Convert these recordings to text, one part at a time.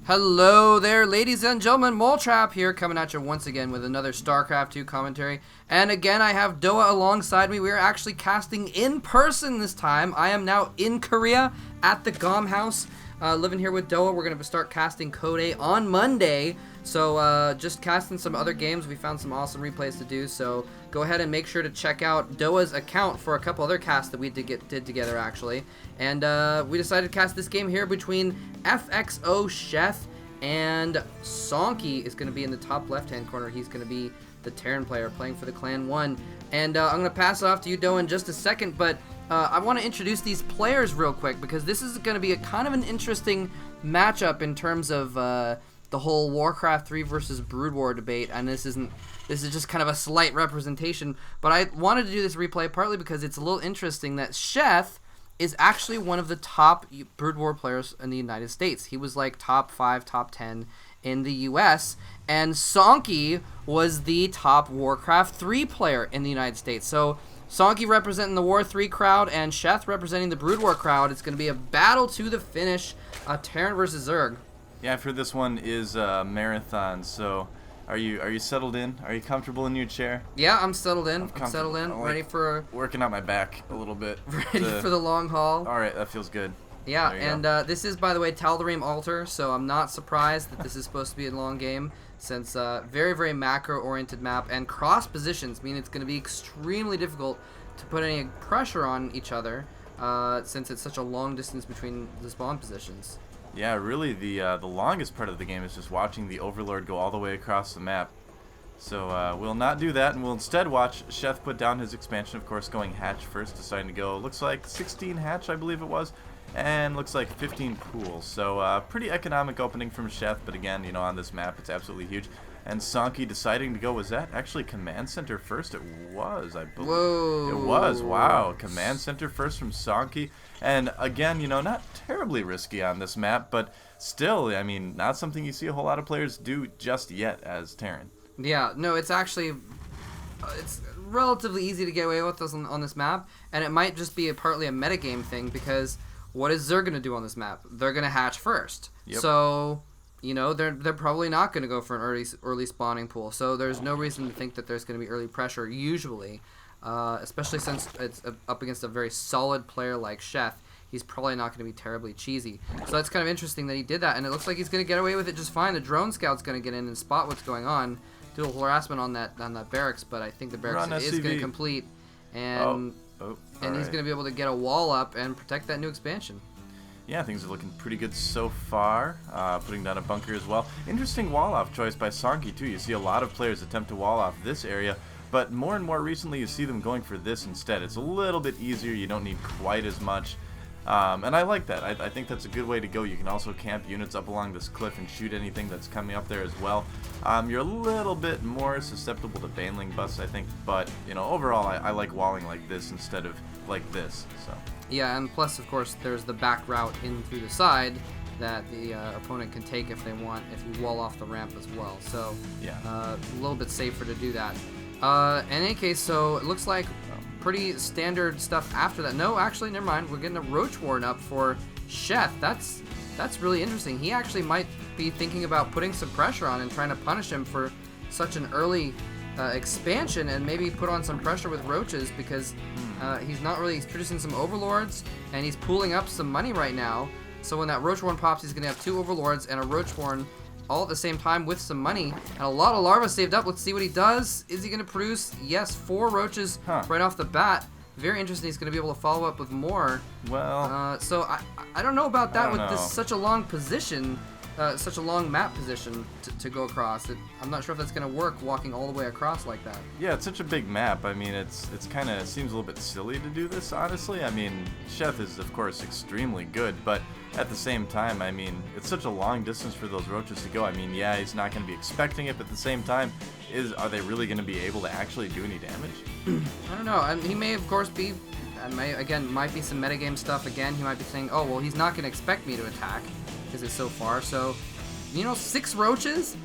Hello there, ladies and gentlemen. Moletrap here, coming at you once again with another Starcraft 2 commentary. And again, I have Doa alongside me. We are actually casting in person this time. I am now in Korea at the GOM house, living here with Doa. We're going to start casting Code A on Monday. So just casting some other games. We found some awesome replays to do. So go ahead and make sure to check out Doa's account for a couple other casts that we did together, actually. And we decided to cast this game here between FXO Sheth and Sonkie is going to be in the top left-hand corner. He's going to be the Terran player playing for the Clan 1. And I'm going to pass it off to you, Doa, in just a second. But I want to introduce these players real quick because this is going to be a kind of an interesting matchup in terms of the whole Warcraft 3 versus Brood War debate. And this is just kind of a slight representation. But I wanted to do this replay partly because it's a little interesting that Sheth is actually one of the top Brood War players in the United States. He was like top 5, top 10 in the US, and Sonkie was the top Warcraft 3 player in the United States. So Sonkie representing the War 3 crowd and Sheth representing the Brood War crowd. It's going to be a battle to the finish, Terran versus Zerg. Yeah, I've heard this one is a marathon, so are you settled in? Are you comfortable in your chair? Yeah, I'm settled in. I'm settled in, ready for... Working out my back a little bit. Ready for the long haul. All right, that feels good. Yeah, and this is, by the way, Tal Darim Altar, so I'm not surprised that this is supposed to be a long game, since very, very macro-oriented map, and cross positions mean it's going to be extremely difficult to put any pressure on each other, since it's such a long distance between the spawn positions. Yeah, really, the longest part of the game is just watching the Overlord go all the way across the map. So we'll not do that, and we'll instead watch Sheth put down his expansion, of course, going hatch first, deciding to go, looks like 16 hatch, I believe it was, and looks like 15 pools. So pretty economic opening from Sheth, but again, you know, on this map, it's absolutely huge. And Sonkie deciding to go, was that actually Command Center first? It was, I believe. Whoa. It was, wow. Command Center first from Sonkie. And again, you know, not terribly risky on this map, but still, I mean, not something you see a whole lot of players do just yet as Terran. Yeah, no, it's actually, it's relatively easy to get away with this on this map, and it might just be partly a metagame thing, because what is Zerg going to do on this map? They're going to hatch first. Yep. So, you know, they're probably not going to go for an early spawning pool, so there's no reason to think that there's going to be early pressure, usually, especially since it's up against a very solid player like Sheth. He's probably not going to be terribly cheesy. So that's kind of interesting that he did that, and it looks like he's going to get away with it just fine. The drone scout's going to get in and spot what's going on, do a harassment on that barracks, but I think the barracks is going to complete, and he's going to be able to get a wall up and protect that new expansion. Yeah, things are looking pretty good so far. Putting down a bunker as well. Interesting wall-off choice by Sonkie, too. You see a lot of players attempt to wall off this area, but more and more recently you see them going for this instead. It's a little bit easier. You don't need quite as much. And I like that. I think that's a good way to go. You can also camp units up along this cliff and shoot anything that's coming up there as well. You're a little bit more susceptible to baneling busts, I think, but you know, overall I like walling like this instead of like this. So yeah, and plus of course there's the back route in through the side that the opponent can take if they want, if you wall off the ramp as well. So yeah, a little bit safer to do that. In any case, so it looks like pretty standard stuff after that. No, actually, never mind. We're getting a Roach Warren up for Sheth. That's really interesting. He actually might be thinking about putting some pressure on and trying to punish him for such an early expansion, and maybe put on some pressure with roaches, because he's producing some overlords, and he's pooling up some money right now. So when that Roach Warren pops, he's going to have 2 overlords and a Roach Warren all at the same time with some money, and a lot of larvae saved up. Let's see what he does. Is he going to produce? Yes, 4 roaches right off the bat. Very interesting. He's going to be able to follow up with more. Well, so I don't know about that with this such a long position, such a long map position to go across. I'm not sure if that's going to work walking all the way across like that. Yeah, it's such a big map. I mean, it's kind of seems a little bit silly to do this, honestly. I mean, Sheth is of course extremely good, but at the same time, I mean, it's such a long distance for those roaches to go. I mean, yeah, he's not going to be expecting it, but at the same time, are they really going to be able to actually do any damage? I don't know. I mean, he may, of course, be... might be some metagame stuff again. He might be saying, oh, well, he's not going to expect me to attack because it's so far. So, you know, 6 roaches?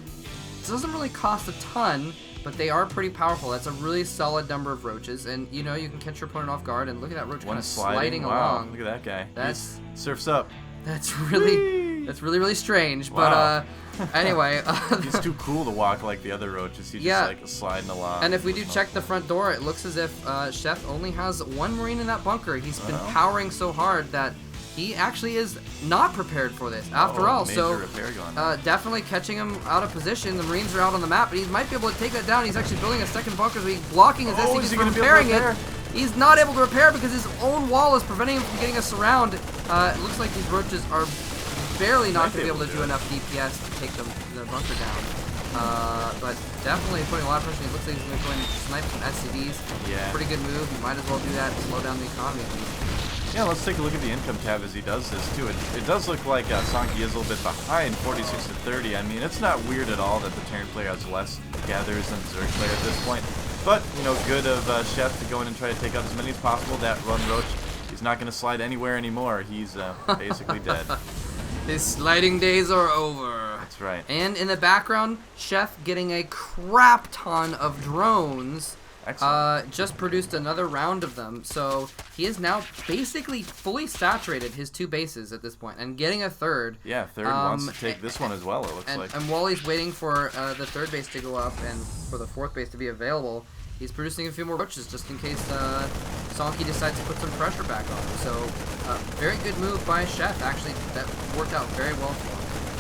It doesn't really cost a ton, but they are pretty powerful. That's a really solid number of roaches, and, you know, you can catch your opponent off guard, and look at that roach kind of sliding along. Look at that guy. He surfs up. That's really That's really, really strange. Wow. But anyway. He's too cool to walk like the other roaches. He's just like sliding along. And if we do check the front door, it looks as if Sheth only has one Marine in that bunker. He's been powering so hard that he actually is not prepared for this after all. So definitely catching him out of position. The Marines are out on the map, but he might be able to take that down. He's actually building a second bunker, so he's blocking his SCVs from repairing it. He's not able to repair because his own wall is preventing him from getting us around. It looks like these roaches are barely not going to be able to do enough DPS to take the bunker down. But definitely putting a lot of pressure. It looks like he's going to go and snipe some SCVs. Yeah. Pretty good move. You might as well do that to slow down the economy at least. Yeah, let's take a look at the income tab as he does this too. It does look like Sonkie is a little bit behind, 46 to 30. I mean, it's not weird at all that the Terran player has less gatherers than the Zerg player at this point. But, you know, good of Sheth to go in and try to take out as many as possible. That run roach, he's not going to slide anywhere anymore. He's basically dead. His sliding days are over. That's right. And in the background, Sheth getting a crap ton of drones. Just produced another round of them, so he is now basically fully saturated his 2 bases at this point, and getting a third. Yeah, third wants to take this one as well, it looks like. And while he's waiting for the 3rd base to go up and for the 4th base to be available, he's producing a few more roaches just in case Sonkie decides to put some pressure back on him. So, very good move by Sheth, actually, that worked out very well for him.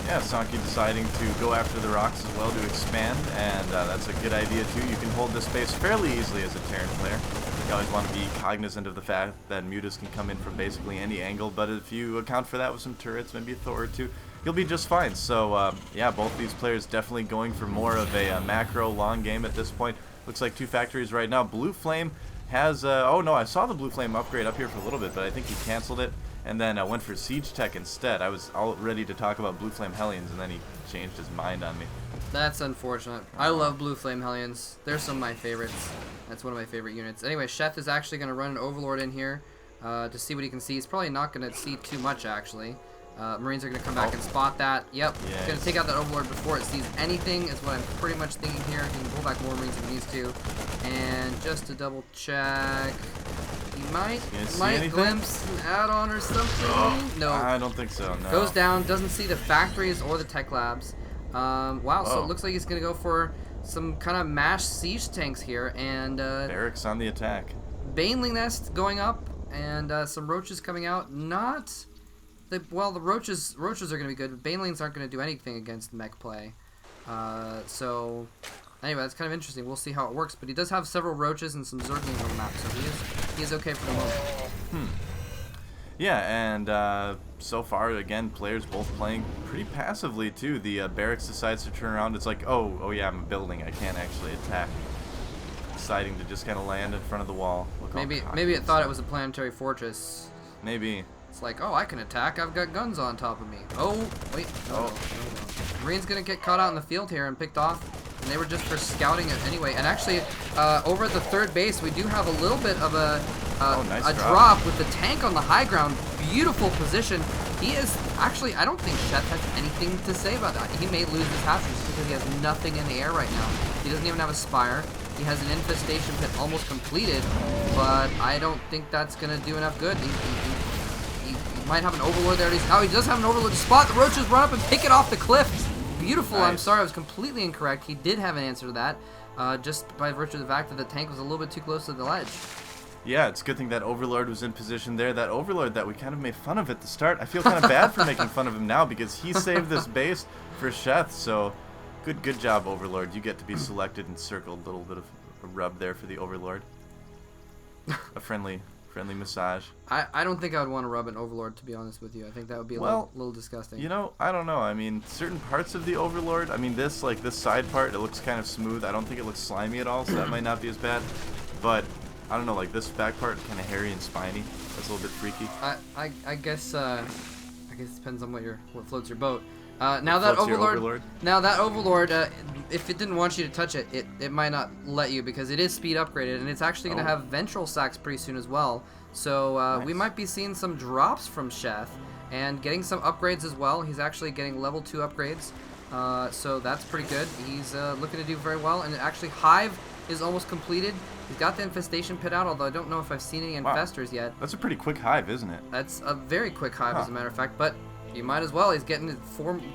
Yeah, Sonkie deciding to go after the rocks as well to expand, and that's a good idea too. You can hold this space fairly easily as a Terran player. You always want to be cognizant of the fact that mutas can come in from basically any angle, but if you account for that with some turrets, maybe a Thor or 2, you'll be just fine. So yeah, both these players definitely going for more of a macro long game at this point. Looks like 2 factories right now. Blue Flame has, oh no, I saw the Blue Flame upgrade up here for a little bit, but I think he canceled it. And then I went for Siege Tech instead. I was all ready to talk about Blue Flame Hellions, and then he changed his mind on me. That's unfortunate. I love Blue Flame Hellions. They're some of my favorites. That's one of my favorite units. Anyway, Sheth is actually going to run an Overlord in here to see what he can see. He's probably not going to see too much, actually. Marines are going to come back and spot that. Yep. Yes. Going to take out that Overlord before it sees anything is what I'm pretty much thinking here. He can pull back more Marines if he needs to. And just to double check... He might glimpse an add-on or something. No. I don't think so, no. Goes down, doesn't see the factories or the tech labs. Wow, so it looks like he's going to go for some kind of mash siege tanks here. And Barracks on the attack. Baneling Nest going up, and some roaches coming out. Well, the roaches are going to be good, but Banelings aren't going to do anything against mech play. So... Anyway, that's kind of interesting. We'll see how it works. But he does have several roaches and some Zerglings on the map, so he is okay for the moment. Yeah, and so far, again, players both playing pretty passively, too. The Barracks decides to turn around. It's like, oh yeah, I'm building. I can't actually attack. Deciding to just kind of land in front of the wall. Maybe it thought it was a planetary fortress. Maybe. It's like, oh, I can attack. I've got guns on top of me. Oh, wait. No. Marine's going to get caught out in the field here and picked off. And they were just for scouting it anyway. And actually, over at the 3rd base, we do have a little bit of a nice drop with the tank on the high ground. Beautiful position. He is actually, I don't think Sheth has anything to say about that. He may lose his hatcheries because he has nothing in the air right now. He doesn't even have a spire. He has an infestation pit almost completed, but I don't think that's going to do enough good. He might have an Overlord there. Oh, he does have an Overlord to spot. The roaches run up and pick it off the cliffs. Beautiful. Nice. I'm sorry, I was completely incorrect. He did have an answer to that, just by virtue of the fact that the tank was a little bit too close to the ledge. Yeah, it's a good thing that Overlord was in position there. That Overlord that we kind of made fun of at the start, I feel kind of bad for making fun of him now because he saved this base for Sheth. So, good job, Overlord. You get to be selected and circled. A little bit of a rub there for the Overlord. A friendly massage. I don't think I would want to rub an Overlord, to be honest with you. I think that would be a little disgusting. You know, I don't know. I mean, certain parts of the Overlord, I mean, this side part, it looks kind of smooth. I don't think it looks slimy at all, so that might not be as bad. But, I don't know, like this back part, kind of hairy and spiny. That's a little bit freaky. I guess it depends on what floats your boat. Now that Overlord, if it didn't want you to touch it, it might not let you because it is speed upgraded, and it's actually going to have ventral sacks pretty soon as well. So nice. We might be seeing some drops from Sheth and getting some upgrades as well. He's actually getting level 2 upgrades, so that's pretty good. He's looking to do very well, and actually Hive is almost completed. He's got the infestation pit out, although I don't know if I've seen any infestors yet. That's a pretty quick hive, isn't it? That's a very quick hive, as a matter of fact, but You might as well. He's getting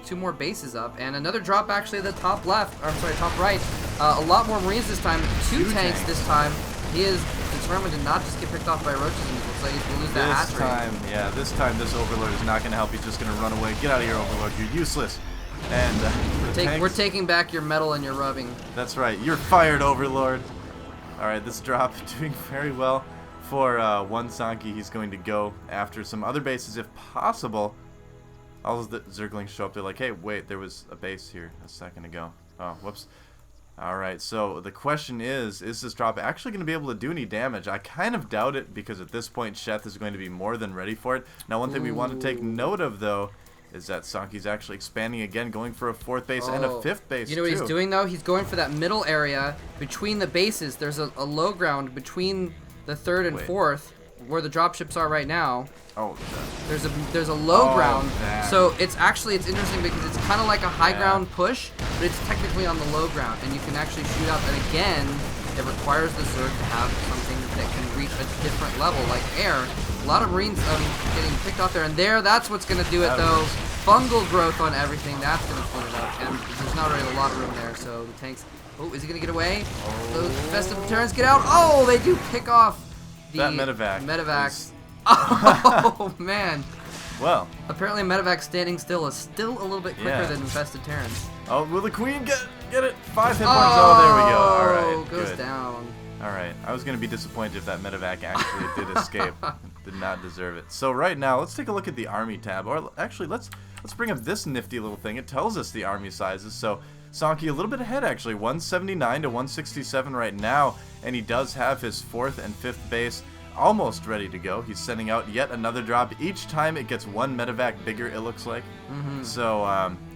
2 more bases up. And another drop actually at the top left. Or, I'm sorry, top right. A lot more Marines this time. 2 tanks this time. He is determined to not just get picked off by roaches. And it looks like he's going to lose that hatchery. This time this Overlord is not going to help. He's just going to run away. Get out of here, Overlord. You're useless. And we're taking back your metal and your rubbing. That's right. You're fired, Overlord. All right, this drop doing very well for one Sonkie. He's going to go after some other bases if possible. All of the Zerglings show up. They're like, hey, wait, there was a base here a second ago. Oh, whoops. All right, so the question is this drop actually going to be able to do any damage? I kind of doubt it because at this point, Sheth is going to be more than ready for it. Now, one thing we want to take note of, though, is that Sonkie's actually expanding again, going for a 4th base and a 5th base, You know what he's doing, though? He's going for that middle area between the bases. There's a low ground between the 3rd and 4th, where the dropships are right now. Oh, there's a low ground, that. so it's interesting because it's kind of like a high ground push, but it's technically on the low ground, and you can actually shoot up. And again, it requires the Zerg to have something that can reach a different level, like air. A lot of Marines getting picked off there, and that's what's going to do it, though. Fungal growth on everything, that's going to put it up, and there's not really a lot of room there, so the tanks... Oh, is he going to get away? Those festive Terrans get out. Oh, they do pick off that medevac. Medevacs. Oh, man. Well. Apparently medevac standing still is still a little bit quicker than infested Terrans. Oh, will the Queen get it? 5 hit points. Oh, there we go. All right, goes down. All right. I was going to be disappointed if that medevac actually did escape. Did not deserve it. So right now, let's take a look at the army tab. Or actually, let's bring up this nifty little thing. It tells us the army sizes. So Sonkie a little bit ahead, actually. 179 to 167 right now. And he does have his 4th and 5th base almost ready to go. He's sending out yet another drop. Each time it gets 1 medevac bigger, it looks like. So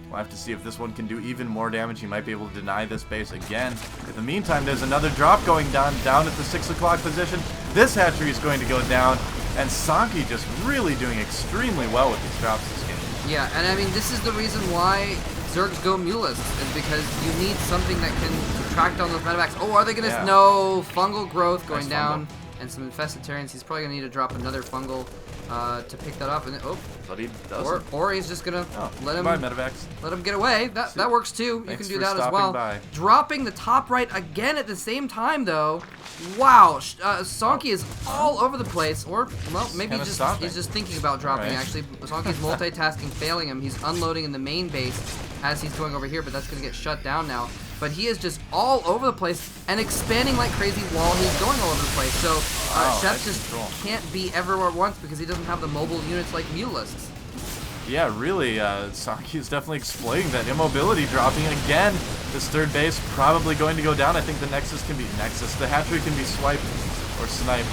we'll have to see if this one can do even more damage. He might be able to deny this base again. In the meantime, there's another drop going down at the 6 o'clock position. This hatchery is going to go down, and Sonkie just really doing extremely well with these drops this game. Yeah, and I mean, this is the reason why Zergs go Mulists, is because you need something that can track down those medevacs. Oh, are they going to... No, fungal growth going down. And some infested Terrans. He's probably gonna need to drop another fungal to pick that up. And but he doesn't. Or he's just gonna let him get away. That works too. You can do that as well. Dropping the top right again at the same time though. Wow, Sonkie is all over the place. Or well, maybe he's just thinking about dropping. Actually, Sonkie's multitasking, failing him. He's unloading in the main base as he's going over here, but that's gonna get shut down now. But he is just all over the place and expanding like crazy while he's going all over the place. So Sheth just can't be everywhere at once because he doesn't have the mobile units like Mulists. Yeah, really, Sonkie is definitely exploiting that immobility, dropping again. This 3rd base probably going to go down. I think the the hatchery can be swiped or sniped.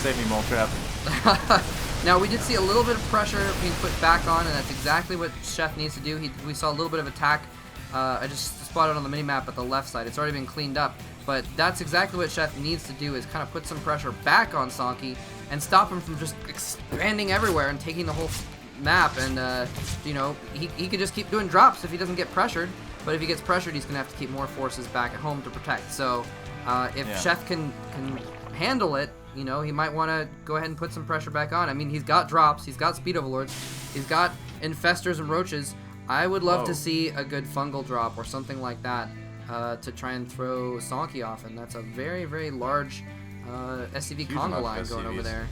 Save me, Moletrap. Now, we did see a little bit of pressure being put back on, and that's exactly what Sheth needs to do. We saw a little bit of attack. I just spotted on the mini-map at the left side. It's already been cleaned up, but that's exactly what Sheth needs to do, is kind of put some pressure back on Sonkie and stop him from just expanding everywhere and taking the whole map. And, you know, he could just keep doing drops if he doesn't get pressured, but if he gets pressured, he's going to have to keep more forces back at home to protect. So if Sheth can handle it, you know, he might want to go ahead and put some pressure back on. I mean, he's got drops, he's got speed overlords, he's got infestors and roaches. I would love to see a good fungal drop or something like that to try and throw Sonkie off, and that's a very, very large SCV conga line going over there.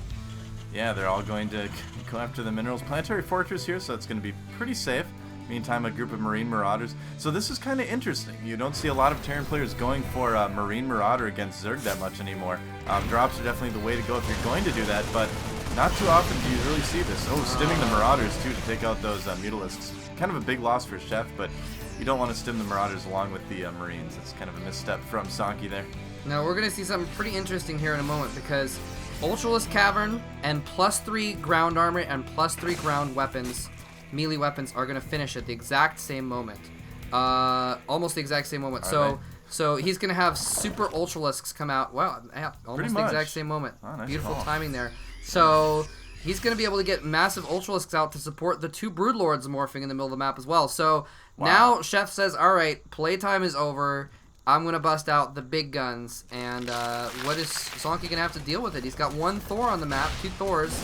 Yeah, they're all going to go after the minerals. Planetary Fortress here, so it's going to be pretty safe. Meantime, a group of Marine Marauders. So this is kind of interesting. You don't see a lot of Terran players going for Marine Marauder against Zerg that much anymore. Drops are definitely the way to go if you're going to do that, but not too often do you really see this. Oh, stimming the Marauders, too, to take out those Mutalisks. Kind of a big loss for Sheth, but you don't want to stim the Marauders along with the Marines. It's kind of a misstep from Sonkie there. Now, we're going to see something pretty interesting here in a moment, because Ultralisk Cavern and +3 ground armor and +3 ground weapons, melee weapons, are going to finish at the exact same moment. Almost the exact same moment. So he's going to have super Ultralisks come out. Well, almost the exact same moment. Oh, nice Beautiful call. timing there. So he's going to be able to get massive Ultralisks out to support the 2 Broodlords morphing in the middle of the map as well. So now Sheth says, all right, playtime is over. I'm going to bust out the big guns. And what is Sonkie going to have to deal with it? He's got 1 Thor on the map, 2 Thors.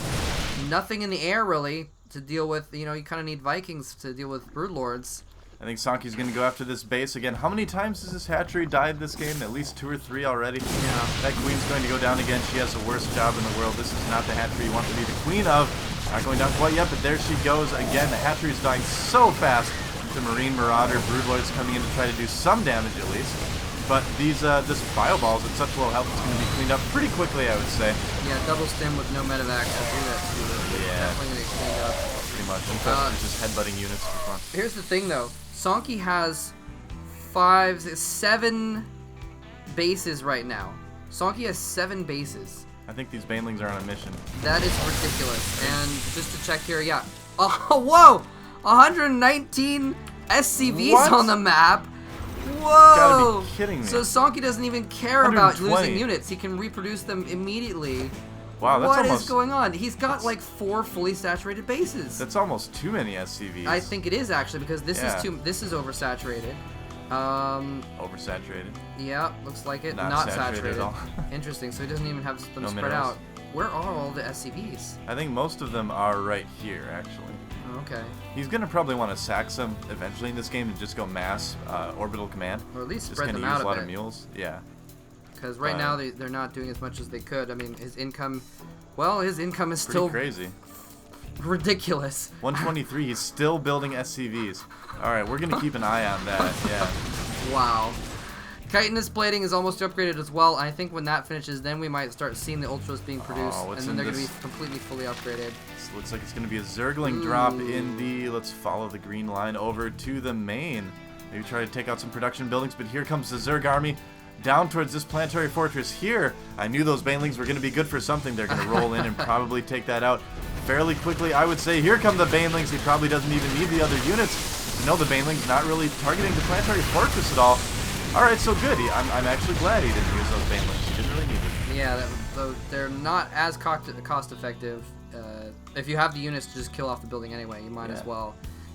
Nothing in the air, really. to deal with, you know, you kind of need Vikings to deal with Broodlords. I think Sonkie's going to go after this base again. How many times has this hatchery died this game? At least 2 or 3 already. Yeah. That queen's going to go down again. She has the worst job in the world. This is not the hatchery you want to be the queen of. Not going down quite yet, but there she goes again. The hatchery's dying so fast. The Marine Marauder Broodlord's coming in to try to do some damage at least. But these this bio balls at such low health is going to be cleaned up pretty quickly, I would say. Yeah, double stim with no medevac will do that too. Yeah. Definitely going to get cleaned up. Pretty much. Infestors just headbutting units for fun. Here's the thing though. Sonkie has 7 bases right now. Sonkie has 7 bases. I think these banelings are on a mission. That is ridiculous. And just to check here, yeah. Oh, whoa! 119 SCVs What? on the map. Whoa! Gotta be kidding me. So Sonkie doesn't even care about 120. losing units. He can reproduce them immediately. Wow, that's What almost is going on? He's got like 4 fully saturated bases. that's almost too many SCVs. I think it is actually because this Yeah. this is oversaturated. Oversaturated. Yeah, looks like it. Not Not saturated saturated. at all. Interesting. So he doesn't even have them No spread minerals. out. Where are all the SCVs? I think most of them are right here, actually. Oh, okay. He's gonna probably want to sack some eventually in this game and just go mass orbital command. Or at least Just spread gonna them use out a lot a of bit. mules. Yeah. Because right now they're not doing as much as they could. I mean, his income, well, his income is Pretty still crazy. ridiculous. 123. He's still building SCVs. All right, we're gonna keep an eye on that. Yeah. Wow. Chitinous plating is almost upgraded as well. I think when that finishes, then we might start seeing the Ultras being produced, what's and then in they're going to this? be completely fully upgraded. This looks like it's gonna be a Zergling drop in the. Let's follow the green line over to the main. Maybe try to take out some production buildings, but here comes the Zerg army. Down towards this planetary fortress here. I knew those banelings were going to be good for something. They're going to roll in and probably take that out fairly quickly. I would say here come the banelings. He probably doesn't even need the other units. You know, the banelings not really targeting the planetary fortress at all. All right, so good. I'm actually glad he didn't use those banelings. He didn't really need them. Yeah, though they're not as cost effective. If you have the units to just kill off the building anyway, you might as well.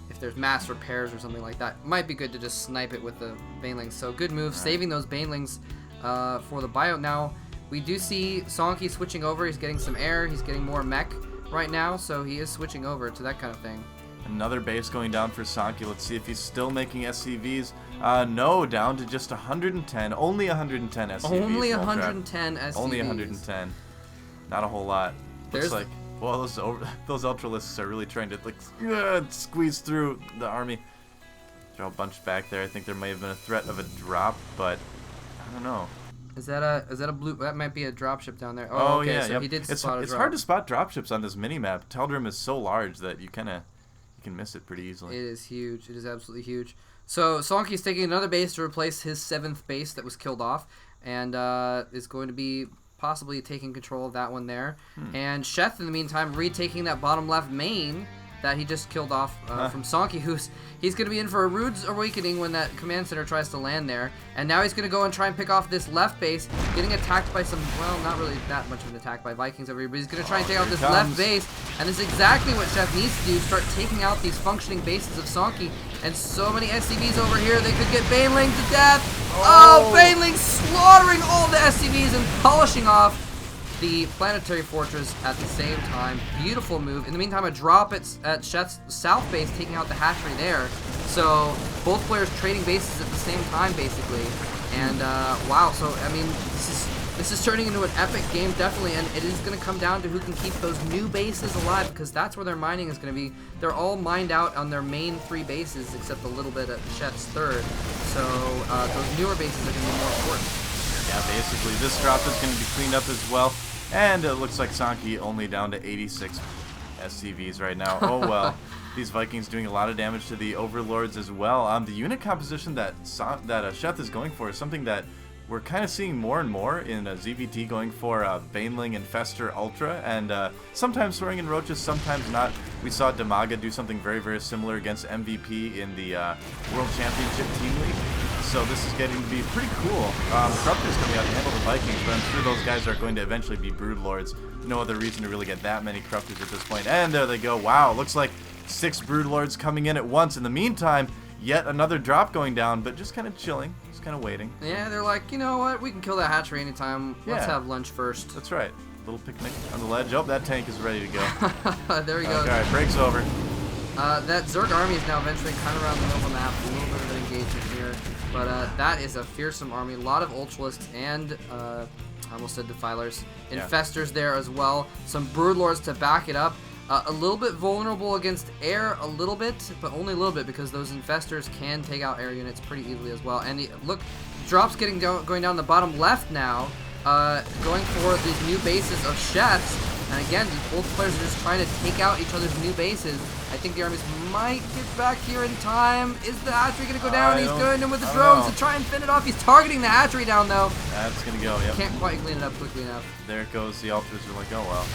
If there's mass repairs or something like that, might be good to just snipe it with the banelings. So good move, saving those banelings for the buyout. Now we do see Sonkie switching over. He's getting some air. He's getting more mech right now, so he is switching over to that kind of thing. Another base going down for Sonkie. Let's see if he's still making SCVs. No, down to just 110. Only 110 SCVs. Only Moltrap. 110 SCVs. Only 110. Not a whole lot. There's- Looks like, well, those Ultralisks are really trying to like squeeze through the army. They're all bunched back there. I think there may have been a threat of a drop, but I don't know. Is that a blue? That might be a dropship down there. Oh, okay, yeah, so yep. he did It's spot a it's drop. hard to spot dropships on this mini map. Tal Darim is so large that you can miss it pretty easily. It is huge. It is absolutely huge. So Sonkie's taking another base to replace his 7th base that was killed off, and is going to be possibly taking control of that one there. And Sheth, in the meantime, retaking that bottom left main that he just killed off from Sonkie, he's going to be in for a rude awakening when that command center tries to land there. And now he's going to go and try and pick off this left base, getting attacked by some, well, not really that much of an attack by Vikings over here, but he's going to try and take out this left base. And this is exactly what Sheth needs to do, start taking out these functioning bases of Sonkie. And so many SCVs over here, they could get Baneling to death. Oh, Baneling slaughtering all the SCVs and polishing off the planetary fortress at the same time. Beautiful move. In the meantime, a drop at Sheth's south base, taking out the hatchery there. So both players trading bases at the same time, basically. And wow. So I mean, this is turning into an epic game, definitely. And it is going to come down to who can keep those new bases alive, because that's where their mining is going to be. They're all mined out on their main 3 bases, except a little bit at Sheth's 3rd. So those newer bases are going to be more important. Yeah, basically, this drop is going to be cleaned up as well. And it looks like Sonkie only down to 86 SCVs right now. Oh well. These Vikings doing a lot of damage to the Overlords as well. The unit composition that Sheth is going for is something that we're kind of seeing more and more in ZVT, going for Baneling Infestor Ultra, and sometimes Soaring in Roaches, sometimes not. We saw Damaga do something very, very similar against MVP in the World Championship Team League. So this is getting to be pretty cool. Corruptor's coming out to handle the Vikings, but I'm sure those guys are going to eventually be Broodlords. No other reason to really get that many Corruptors at this point. And there they go. Wow, looks like 6 Broodlords coming in at once. In the meantime, yet another drop going down, but just kind of chilling, just kind of waiting. Yeah, they're like, you know what? We can kill that hatchery anytime. Let's Yeah. have lunch first. That's right. little picnic on the ledge. Oh, that tank is ready to go. There we go. All right, break's over. That Zerg army is now venturing kind of around the middle of the map. A little bit of an engagement here. But that is a fearsome army. A lot of Ultralisks and, I almost said Defilers. Infestors there as well. Some Broodlords to back it up. A little bit vulnerable against air, a little bit, but only a little bit because those Infestors can take out air units pretty easily as well. And look, drops going down the bottom left now, going for these new bases of Sheths. And again, both players are just trying to take out each other's new bases. I think the armies might get back here in time. Is the hatchery going to go down? He's going in with the drones to try and finish it off. He's targeting the hatchery down, though. That's going to go, yep. Can't quite clean it up quickly enough. There it goes. The Ultras are like, oh, well.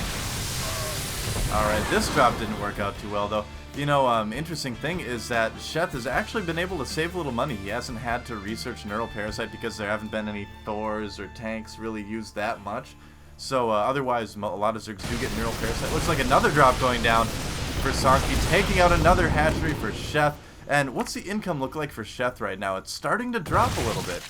All right, this drop didn't work out too well, though. You know, interesting thing is that Sheth has actually been able to save a little money. He hasn't had to research Neural Parasite because there haven't been any Thors or tanks really used that much. So otherwise, a lot of Zergs do get Neural Parasite. Looks like another drop going down for Sonkie, taking out another hatchery for Sheth. And what's the income look like for Sheth right now? It's starting to drop a little bit.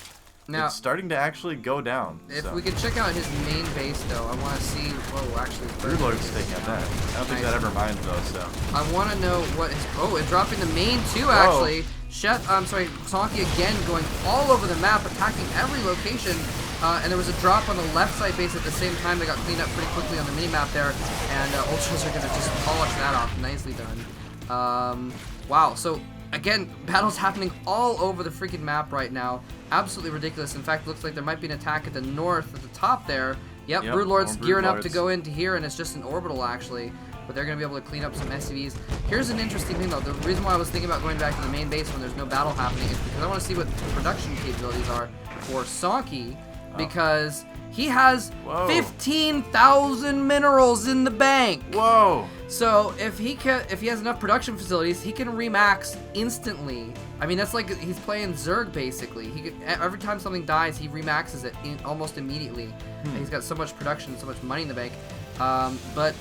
Now, it's starting to actually go down. If we can check out his main base, though, I want to see. Whoa, actually, Broodlord's taking out that. I don't think that ever minds though. So I want to know what his. Oh, and dropping the main too. Actually, Sonkie again going all over the map, attacking every location. And there was a drop on the left side base at the same time. They got cleaned up pretty quickly on the mini-map there. And Ultras are going to just polish that off. Nicely done. Wow. So, again, battles happening all over the freaking map right now. Absolutely ridiculous. In fact, it looks like there might be an attack at the north, at the top there. Yep, Broodlord's gearing up to go into here, and it's just an orbital, actually. But they're going to be able to clean up some SCVs. Here's an interesting thing, though. The reason why I was thinking about going back to the main base when there's no battle happening is because I want to see what the production capabilities are for Sonkie. Because he has 15,000 minerals in the bank. Whoa! So if he has enough production facilities, he can remax instantly. I mean, that's like he's playing Zerg basically. Every time something dies, he remaxes it almost immediately. And he's got so much production, so much money in the bank. But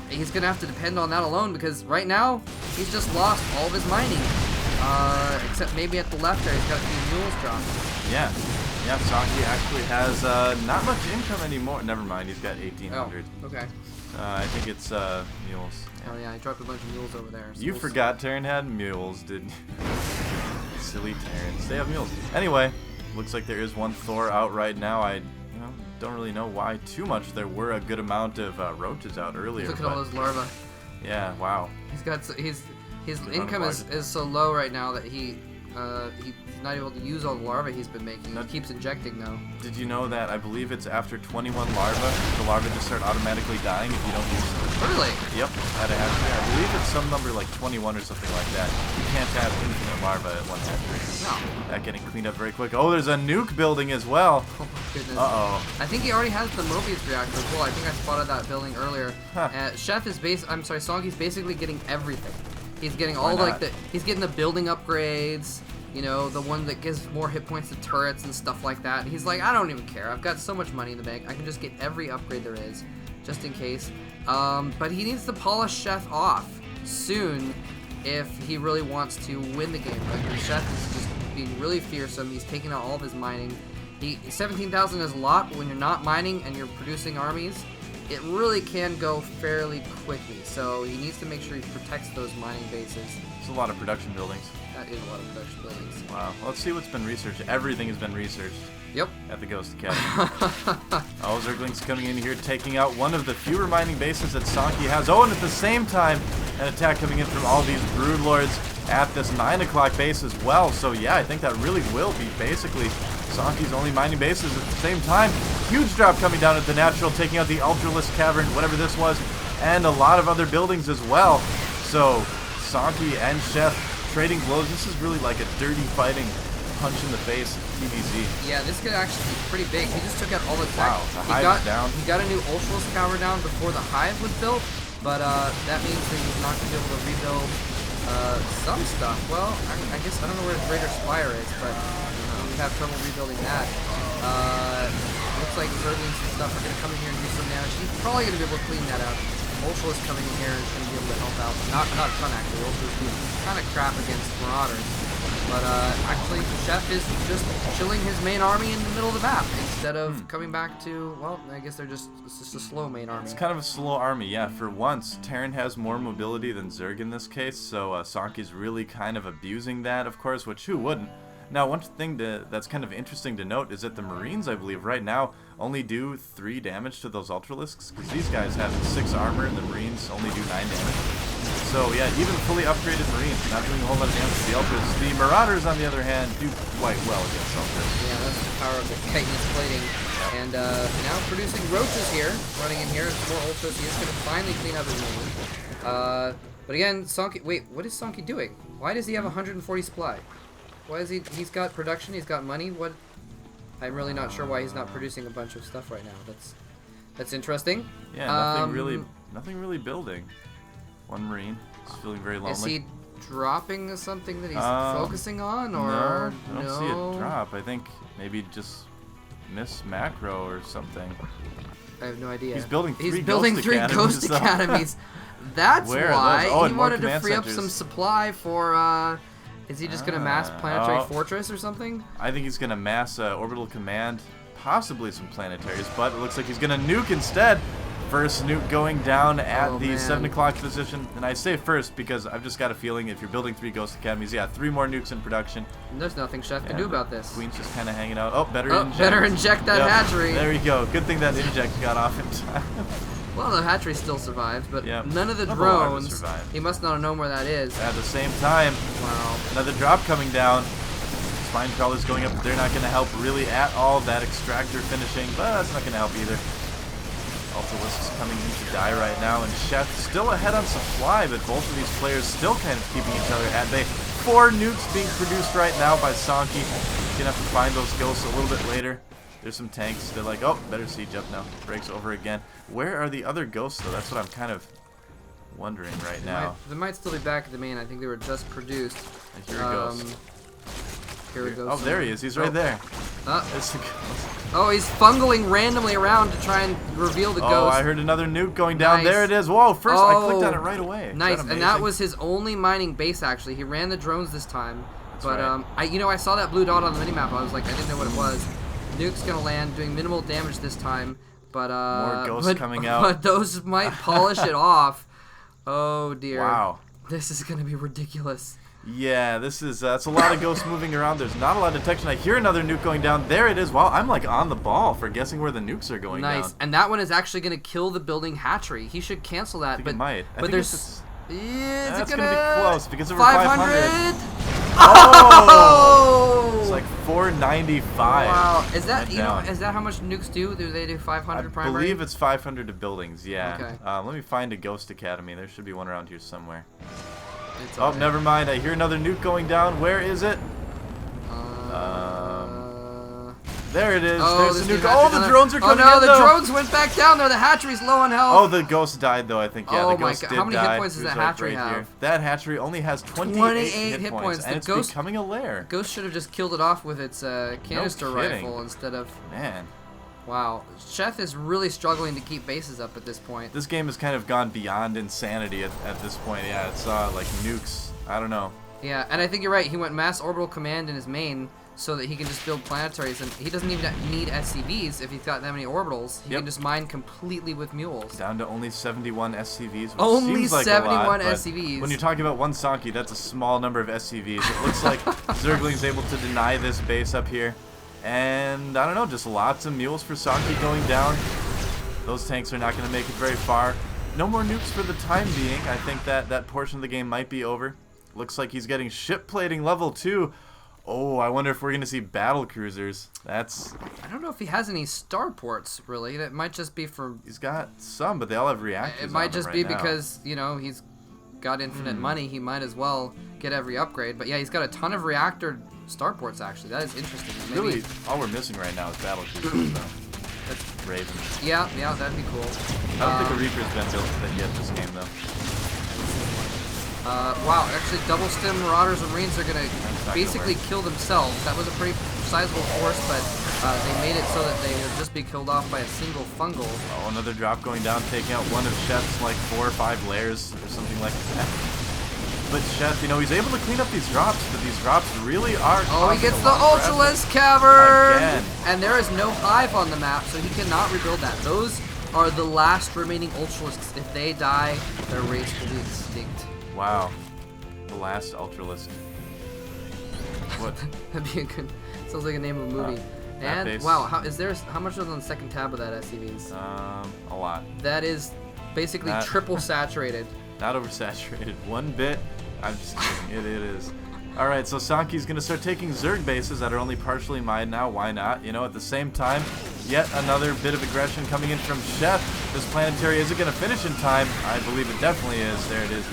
he's gonna have to depend on that alone because right now he's just lost all of his mining. Except maybe at the left there, he's got a few mules dropped. Yeah. Yeah, Sonkie actually has not much income anymore. Never mind, he's got 1,800. Oh, okay. I think it's mules. Oh yeah, I dropped a bunch of mules over there. So you forgot Terran had mules, didn't you? Silly Terrans. They have mules. Anyway, looks like there is one Thor out right now. I don't really know why too much. There were a good amount of roaches out earlier. Look at all those larvae. Yeah, wow. His income is so low right now that he's not able to use all the larvae he's been making. He keeps injecting though. Did you know that I believe it's after 21 larvae, the larvae just start automatically dying if you don't use them? Really? Yep. I believe it's some number like 21 or something like that. You can't have infinite larvae at one hatchery. No. That getting cleaned up very quick. Oh, there's a nuke building as well. Oh my goodness. Uh-oh. I think he already has the Mobius reactor as well. I think I spotted that building earlier. Huh. Sheth is Sonkie's basically getting everything. He's getting all he's getting the building upgrades. You know, the one that gives more hit points to turrets and stuff like that. He's like, I don't even care. I've got so much money in the bank. I can just get every upgrade there is, just in case. But he needs to polish Sheth off soon if he really wants to win the game. Like, Sheth is just being really fearsome. He's taking out all of his mining. 17,000 is a lot, but when you're not mining and you're producing armies, it really can go fairly quickly. So he needs to make sure he protects those mining bases. It's a lot of production buildings. That is a lot of production buildings. Wow. Let's see what's been researched. Everything has been researched. Yep. At the Ghost Academy. Oh, Zerglings coming in here, taking out one of the fewer mining bases that Sonkie has. Oh, and at the same time, an attack coming in from all these Broodlords at this 9 o'clock base as well. So yeah, I think that really will be basically Sonkie's only mining bases at the same time. Huge drop coming down at the natural, taking out the Ultralisk Cavern, whatever this was, and a lot of other buildings as well. So Sonkie and Sheth trading blows. This is really like a dirty fighting punch in the face of TvZ. Yeah, this could actually be pretty big. He just took out all the tech. Wow, the hive is down. He got a new Ultralisk Cavern down before the hive was built, but that means that he's not going to be able to rebuild some stuff. Well, I guess I don't know where his Raider Spire is, but we have trouble rebuilding that. Looks like Zerglings and stuff are going to come in here and do some damage. He's probably going to be able to clean that out. Ultralisk coming in here is going to be able to help out. Not a ton, actually. Ultralisk being kind of crap against Marauders. But actually, Sheth is just chilling his main army in the middle of the map instead of coming back to, well, I guess it's just a slow main army. It's kind of a slow army, yeah. For once, Terran has more mobility than Zerg in this case, so Sonkie's really kind of abusing that, of course, which who wouldn't? Now, one thing that's kind of interesting to note is that the Marines, I believe, right now only do 3 damage to those Ultralisks, because these guys have 6 armor and the Marines only do 9 damage. So, yeah, even fully upgraded Marines not doing a whole lot of damage to the Ultras. The Marauders, on the other hand, do quite well against Ultras. Yeah, that's the power of the chitinous plating. And now producing roaches here, running in here. More Ultras. He is going to finally clean up his main. But again, Sonkie... Wait, what is Sonkie doing? Why does he have 140 supply? Why is he... He's got production, he's got money. What... I'm really not sure why he's not producing a bunch of stuff right now. That's interesting. Yeah, nothing really building. One Marine is feeling very lonely. Is he dropping something that he's focusing on, or no? I don't see it drop. I think maybe just miss macro or something. I have no idea. He's building 3 Ghost Academies. That's why he wanted to free up centers. some supply for. Is he just gonna mass planetary fortress or something? I think he's gonna mass orbital command, possibly some planetaries, but it looks like he's gonna nuke instead. First nuke going down at the 7 o'clock position, and I say first because I've just got a feeling if you're building 3 Ghost Academies, yeah, 3 more nukes in production. And there's nothing Sheth can do about this. Queen's just kind of hanging out. Oh, better inject. Better inject that hatchery. There you go. Good thing that inject got off in time. Well, the hatchery still survived, but none of the larva drones. survived. He must not have known where that is. At the same time, wow. Another drop coming down. Spine crawlers going up, but they're not going to help really at all. That extractor finishing, but that's not going to help either. Ultralisk coming in to die right now, and Sheth still ahead on supply, but both of these players still kind of keeping each other at bay. 4 nukes being produced right now by Sonkie. Gonna have to find those ghosts a little bit later. There's some tanks. They're like, oh, better siege up now. Breaks over again. Where are the other ghosts, though? That's what I'm kind of wondering right now. They might still be back at the main. I think they were just produced. And here he goes. Here we go. Oh, there he is. He's right there. It's a ghost. Oh, he's fungling randomly around to try and reveal the ghost. Oh, I heard another nuke going down. Nice. There it is. Whoa, first I clicked on it right away. Nice, and that was his only mining base, actually. He ran the drones this time. That's but, right. I saw that blue dot on the minimap. I was like, I didn't know what it was. Nuke's gonna land, doing minimal damage this time. But, more ghosts coming out. But those might polish it off. Oh, dear. Wow. This is gonna be ridiculous. Yeah, this is that's a lot of ghosts moving around. There's not a lot of detection. I hear another nuke going down. There it is. Wow, I'm like on the ball for guessing where the nukes are going down. Nice, and that one is actually going to kill the building hatchery. He should cancel that. I think it might. But there's... That's going to be close because over 500. Oh! It's like 495. Wow, is that is that how much nukes do? Do they do 500 primary? I believe it's 500 to buildings. Yeah. Okay. Let me find a Ghost Academy. There should be one around here somewhere. Oh, never mind. I hear another nuke going down. Where is it? There it is. Oh, there's the nuke. Oh, the drones are coming in. Oh no, the drones went back down there. The hatchery's low on health. Oh, the ghost died though, I think. Yeah, oh the ghost my God. did How many die. hit points does that hatchery have? Here. That hatchery only has 28 hit points. And it's becoming a lair. Ghost should have just killed it off with its canister rifle instead of... Man. Wow. Sheth is really struggling to keep bases up at this point. This game has kind of gone beyond insanity at this point. Yeah, it's like nukes. I don't know. Yeah, and I think you're right. He went mass orbital command in his main so that he can just build planetaries, and he doesn't even need SCVs if he's got that many orbitals. He can just mine completely with mules. Down to only 71 SCVs, which only seems like 71 a lot, SCVs. When you're talking about one Sonkie, that's a small number of SCVs. It looks like Zergling's able to deny this base up here. And, I don't know, just lots of mules for Sonkie going down. Those tanks are not going to make it very far. No more nukes for the time being. I think that portion of the game might be over. Looks like he's getting ship plating level 2. Oh, I wonder if we're going to see battle cruisers. That's... I don't know if he has any starports, really. That might just be for... He's got some, but they all have reactors. It might just be because, you know, he's got infinite money. He might as well get every upgrade. But yeah, he's got a ton of reactor starports, actually. That is interesting. Maybe... Really, all we're missing right now is battle cruisers, though. That's Ravens. Yeah, that'd be cool. I don't think a Reaper's been built yet this game, though. Wow, actually double stem Marauders and Marines are going to basically kill themselves. That was a pretty sizable force, but they made it so that they will just be killed off by a single fungal. Oh, another drop going down, taking out one of Sheth's like 4 or 5 layers or something like that. But Sheth, you know, he's able to clean up these drops, but these drops really are. Oh, he gets the Ultralisk cavern! Again. And there is no hive on the map, so he cannot rebuild that. Those are the last remaining Ultralisks. If they die, their race will be extinct. Wow. The last Ultralisk. What? That'd be a good. Sounds like a name of a movie. And base. wow, how much is on the second tab of that SCVs? A lot. That is basically triple saturated. Not oversaturated. 1 bit. I'm just kidding. It is. Alright, so Sonkie's going to start taking Zerg bases that are only partially mined now. Why not? You know, at the same time, yet another bit of aggression coming in from Sheth. This planetary, is it going to finish in time? I believe it definitely is. There it is.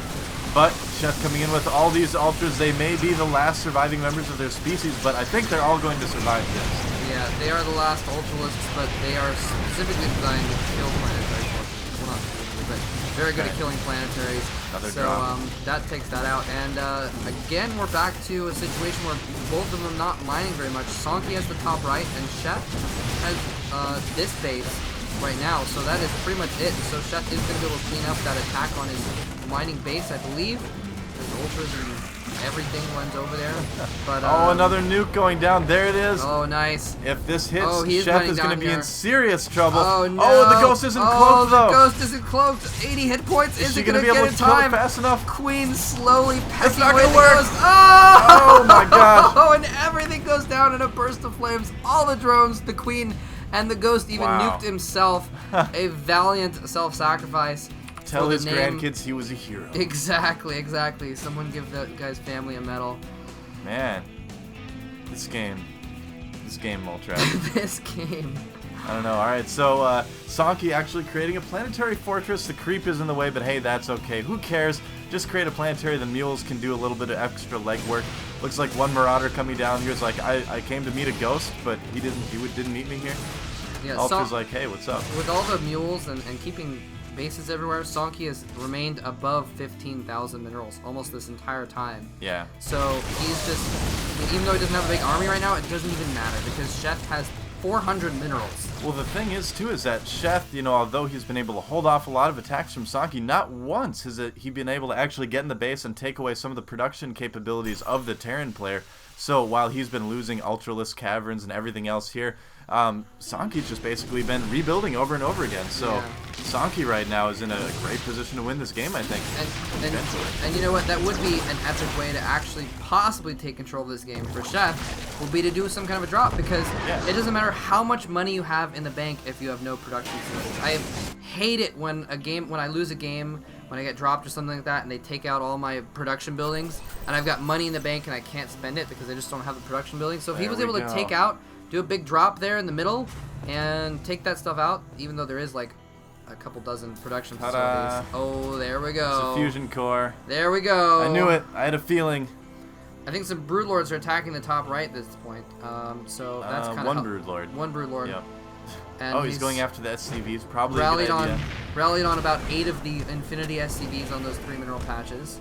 But Sheth coming in with all these Ultras. They may be the last surviving members of their species, but I think they're all going to survive this. Yeah, they are the last Ultralisks, but they are specifically designed to kill planetary forces. Well, not specifically, but very good at killing planetaries. Another so drop. that takes that out. And again, we're back to a situation where both of them not mining very much. Sonkie has the top right, and Sheth has this base right now. So that is pretty much it. So Sheth is going to be able to clean up that attack on his mining base, I believe. There's Ultras and everything runs over there. But oh, another nuke going down. There it is. Oh, nice. If this hits, Sheth Sheth is going to be in serious trouble. Oh, no. Oh, the ghost isn't close, though. The ghost isn't close. 80 hit points. Is she going to be able get to in kill time? it fast enough? Queen slowly pecking It's not away going the to work. ghost. Oh! Oh, my gosh. Oh, and everything goes down in a burst of flames. All the drones, the queen, and the ghost even nuked himself. A valiant self-sacrifice. Tell his grandkids he was a hero. Exactly. Someone give that guy's family a medal. Man, this game, Moltrap. This game. I don't know. All right, so Sonkie actually creating a planetary fortress. The creep is in the way, but hey, that's okay. Who cares? Just create a planetary. The mules can do a little bit of extra legwork. Looks like one marauder coming down here is like, I came to meet a ghost, but he didn't meet me here. Yeah, Ultra's like, hey, what's up? With all the mules and keeping bases everywhere, Sonkie has remained above 15,000 minerals almost this entire time. Yeah. So he's just, I mean, even though he doesn't have a big army right now, it doesn't even matter because Sheth has 400 minerals. Well, the thing is, too, is that Sheth, you know, although he's been able to hold off a lot of attacks from Sonkie, not once has he been able to actually get in the base and take away some of the production capabilities of the Terran player. So while he's been losing Ultralisk caverns and everything else here, Sonkie's just basically been rebuilding over and over again. So yeah. Sonkie right now is in a great position to win this game, I think. And you know what? That would be an epic way to actually possibly take control of this game for Sheth, will be to do some kind of a drop, because it doesn't matter how much money you have in the bank if you have no production skills. I hate it when I lose a game, when I get dropped or something like that, and they take out all my production buildings, and I've got money in the bank and I can't spend it because I just don't have the production buildings. So if he was able to take out, do a big drop there in the middle, and take that stuff out, even though there is like a couple dozen production facilities. Oh, there we go. It's a fusion core. There we go. I knew it. I had a feeling. I think some Broodlords are attacking the top right at this point. So that's kind of one Broodlord. One Broodlord. Yep. And he's going after the SCVs. Probably rallied on about 8 of the Infinity SCVs on those 3 mineral patches.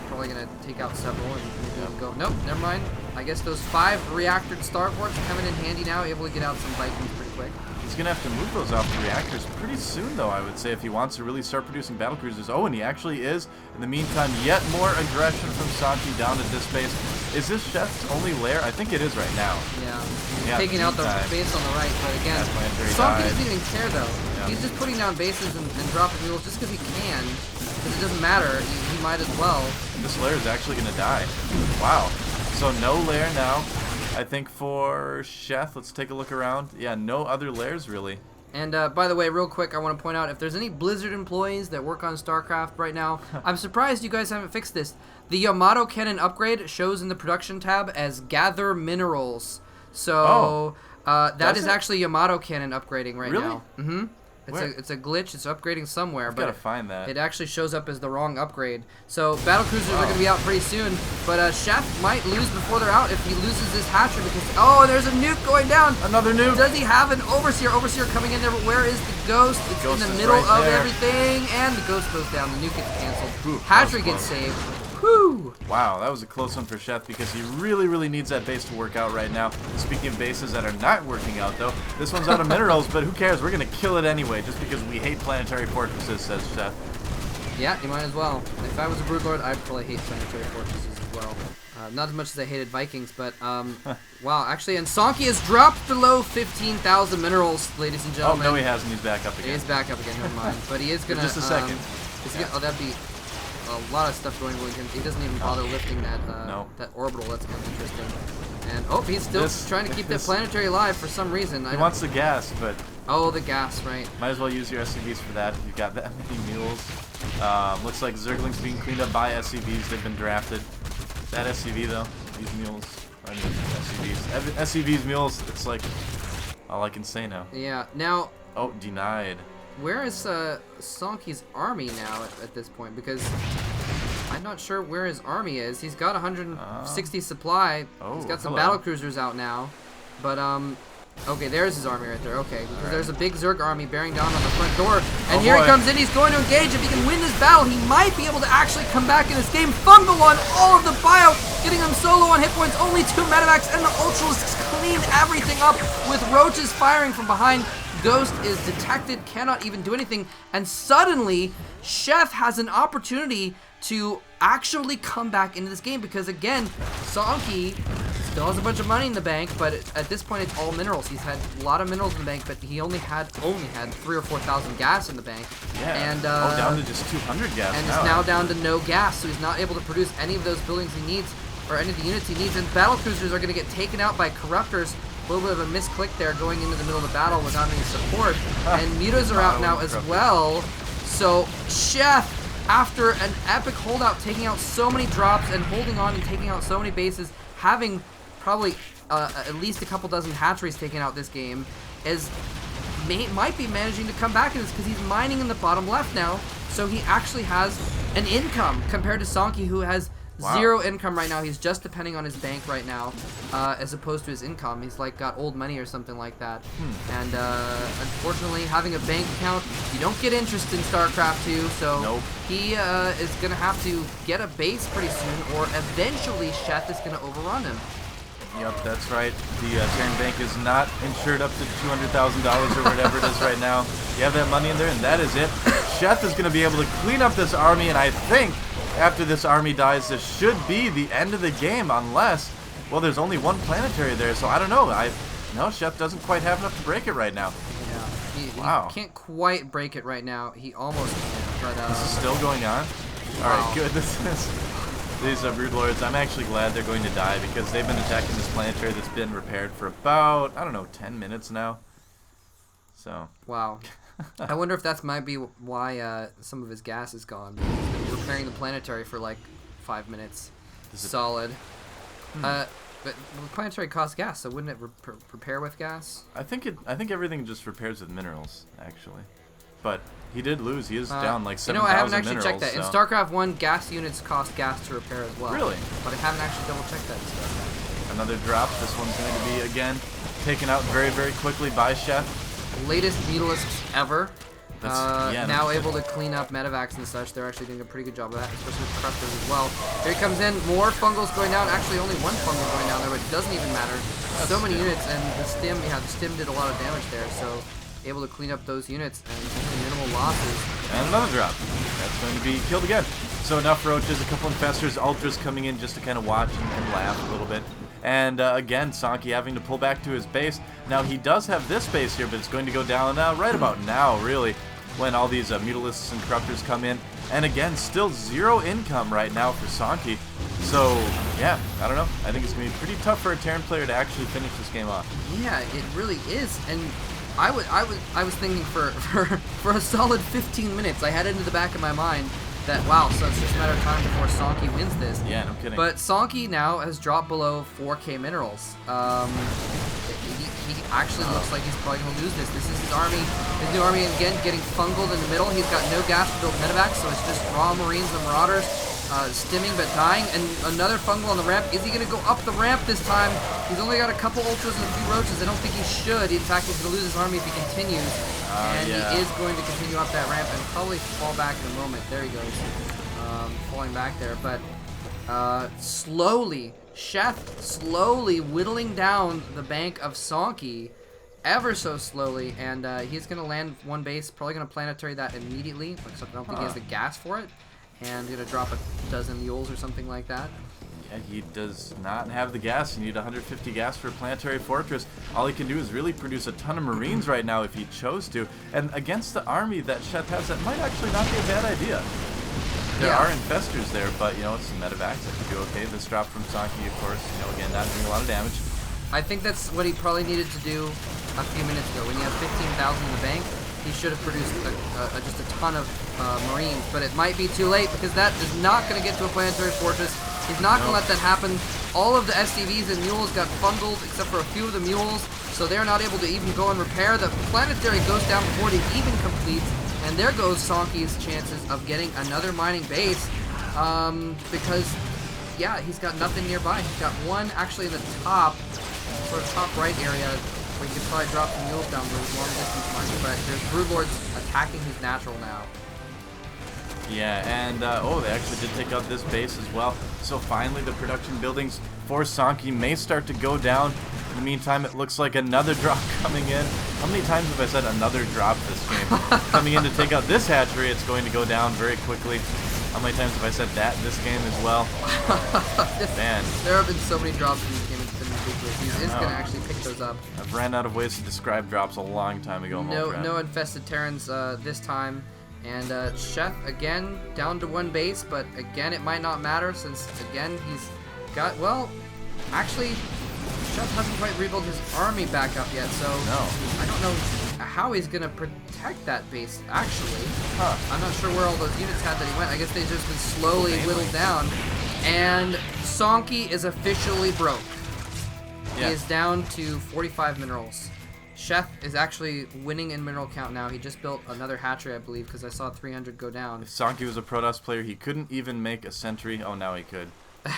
Probably gonna take out several and go. Nope, never mind. I guess those 5 reactored starports are coming in handy now, able to get out some Vikings pretty quick. He's gonna have to move those off the reactors pretty soon, though, I would say, if he wants to really start producing battlecruisers. Oh, and he actually is. In the meantime, yet more aggression from Sonkie down to this base. Is this Sheth's only lair? I think it is right now. Yeah, taking out the base on the right, but again, Sonkie doesn't even care though. Yeah. He's just putting down bases and dropping mules just because he can. Because it doesn't matter. He might as well. This lair is actually gonna die. Wow. So no lair now. I think for Sheth, let's take a look around. Yeah, no other lairs really. And by the way, real quick, I want to point out, if there's any Blizzard employees that work on Starcraft right now, I'm surprised you guys haven't fixed this. The Yamato cannon upgrade shows in the production tab as gather minerals. So that is actually Yamato cannon upgrading right now. Mm-hmm. It's a glitch. It's upgrading somewhere, but gotta find that. It actually shows up as the wrong upgrade. So battlecruisers are going to be out pretty soon, but Sheth might lose before they're out if he loses this hatcher, because there's a nuke going down. Another nuke. Does he have an overseer? Overseer coming in there, but where is the ghost? It's in the middle of everything, and the ghost goes down. The nuke gets canceled. Hatchery gets saved. Whew. Wow, that was a close one for Sheth, because he really, really needs that base to work out right now. Speaking of bases that are not working out, though, this one's out of minerals, but who cares? We're going to kill it anyway, just because we hate planetary fortresses, says Sheth. Yeah, you might as well. If I was a Broodlord, I'd probably hate planetary fortresses as well. Not as much as I hated Vikings, but wow, actually, and Sonkie has dropped below 15,000 minerals, ladies and gentlemen. Oh, no, he hasn't. He's back up again. He is back up again, never mind. But he is going to... just a second. Oh, that'd be a lot of stuff going on. He doesn't even bother lifting that that orbital. That's kind of interesting. And, oh, he's still trying to keep that planetary alive for some reason. He wants the gas, but... Oh, the gas, right. Might as well use your SCVs for that. You've got that many mules. Looks like Zerglings being cleaned up by SCVs. They've been drafted. That SCV, though, these mules, I mean, SCVs. SCVs, mules, it's like all I can say now. Yeah, now... Oh, denied. Where is Sonkie's army now at this point? Because I'm not sure where his army is. He's got 160 supply. He's got some battle cruisers out now. But, okay, there's his army right there. Okay, because there's a big Zerg army bearing down on the front door. And here he comes in. He's going to engage. If he can win this battle, he might be able to actually come back in this game. Fungal on all of the bio, getting him solo on hit points. Only 2 medevacs, and the Ultralisks clean everything up with roaches firing from behind. Ghost is detected, cannot even do anything, and suddenly Sheth has an opportunity to actually come back into this game because, again, Sonkie still has a bunch of money in the bank, but at this point it's all minerals. He's had a lot of minerals in the bank, but he only had 3,000 or 4,000 gas in the bank. Yeah. And down to just 200 gas. And is now down to no gas, so he's not able to produce any of those buildings he needs or any of the units he needs. And battle cruisers are going to get taken out by corruptors. A little bit of a misclick there going into the middle of the battle without any support. And mutas are out now as well. So Sheth, after an epic holdout, taking out so many drops and holding on and taking out so many bases, having probably at least a couple dozen hatcheries taken out this game, might be managing to come back in this because he's mining in the bottom left now. So he actually has an income compared to Sonkie, who has zero income right now. He's just depending on his bank right now, as opposed to his income. He's like got old money or something like that. And unfortunately, having a bank account, you don't get interest in StarCraft 2. So he is gonna have to get a base pretty soon, or eventually Sheth is gonna overrun him. Yep, that's right. The Terran bank is not insured up to $200,000 or whatever it is right now. You have that money in there, and that is it. Sheth is going to be able to clean up this army, and I think after this army dies, this should be the end of the game, unless, well, there's only one planetary there, so I don't know. No, Sheth doesn't quite have enough to break it right now. Yeah, he can't quite break it right now. He almost can, but this is still going on. All right, good. These Broodlords, I'm actually glad they're going to die because they've been attacking this planetary that's been repaired for about, I don't know, 10 minutes now. So. Wow. I wonder if that might be why some of his gas is gone. He's been repairing the planetary for like 5 minutes. Solid. But the planetary costs gas, so wouldn't it repair with gas? I think everything just repairs with minerals, actually. But he did lose. He is down like 7,000 minerals. I haven't actually checked that. In StarCraft 1, gas units cost gas to repair as well. Really? But I haven't actually double-checked that in StarCraft. Another drop. This one's going to be, again, taken out very, very quickly by Sheth. Latest Mutalisks ever. Yeah, now able to clean up medevacs and such. They're actually doing a pretty good job of that, especially with corruptors as well. Here he comes in. More fungals going down. Actually, only one fungal going down there, but it doesn't even matter. So many units, and the stim, the stim did a lot of damage there. So able to clean up those units and minimal losses. And another drop. That's going to be killed again. So enough roaches, a couple infestors, ultras coming in just to kind of watch and laugh a little bit. And again, Sonkie having to pull back to his base. Now he does have this base here, but it's going to go down right about now, really, when all these Mutalisks and Corruptors come in. And again, still zero income right now for Sonkie. So, yeah, I don't know. I think it's going to be pretty tough for a Terran player to actually finish this game off. Yeah, it really is. And I was thinking for a solid 15 minutes, I had it in the back of my mind that, wow, so it's just a matter of time before Sonkie wins this. Yeah, no kidding. But Sonkie now has dropped below 4K minerals. He actually looks like he's probably going to lose this. This is his army. His new army, again, getting fungled in the middle. He's got no gas to build medevacs, so it's just raw Marines and Marauders. Stimming but dying, and another fungal on the ramp. Is he going to go up the ramp this time? He's only got a couple ultras and a few roaches. I don't think he should. In fact, he's going to lose his army if he continues. And he is going to continue up that ramp and probably fall back in a moment. There he goes. Falling back there. But slowly, Sheth slowly whittling down the bank of Sonkie. ever so slowly, and he's going to land one base, probably going to planetary that immediately, like, I don't think he has the gas for it, and going to drop a dozen mules or something like that. Yeah, he does not have the gas. You need 150 gas for a planetary fortress. All he can do is really produce a ton of Marines right now if he chose to, and against the army that Sheth has, that might actually not be a bad idea. There are infestors there, but, you know, it's some medevacs that could do okay. This drop from Sonkie, of course, you know, again, not doing a lot of damage. I think that's what he probably needed to do a few minutes ago. When you have 15,000 in the bank, he should have produced just a ton of Marines, but it might be too late because that is not going to get to a planetary fortress. He's not going to let that happen. All of the SCVs and mules got bundled except for a few of the mules, so they're not able to even go and repair. The planetary goes down before it even completes, and there goes Sonkie's chances of getting another mining base because, yeah, he's got nothing nearby. He's got one actually in the top, sort of top right area, where you could probably drop some mules down for his long distance mining, but there's broodlords attacking his natural now. Yeah, and oh, they actually did take out this base as well. So finally the production buildings for Sonkie may start to go down. In the meantime, it looks like another drop coming in. How many times have I said another drop this game? Coming in to take out this hatchery, it's going to go down very quickly. How many times have I said that in this game as well? Man. There have been so many drops in this game, it's been ridiculous. He is going to actually pick those up. I've ran out of ways to describe drops a long time ago. No infested Terrans this time. And Sheth, again, down to one base, but again, it might not matter since, again, he's got, well, actually, Sheth hasn't quite rebuilt his army back up yet, so I don't know how he's going to protect that base, actually. I'm not sure where all those units had that he went. I guess they've just been slowly whittled down. And Sonkie is officially broke. He is down to 45 minerals. Sheth is actually winning in mineral count now. He just built another hatchery, I believe, because I saw 300 go down. If Sonkie was a Protoss player, he couldn't even make a sentry. Oh, now he could.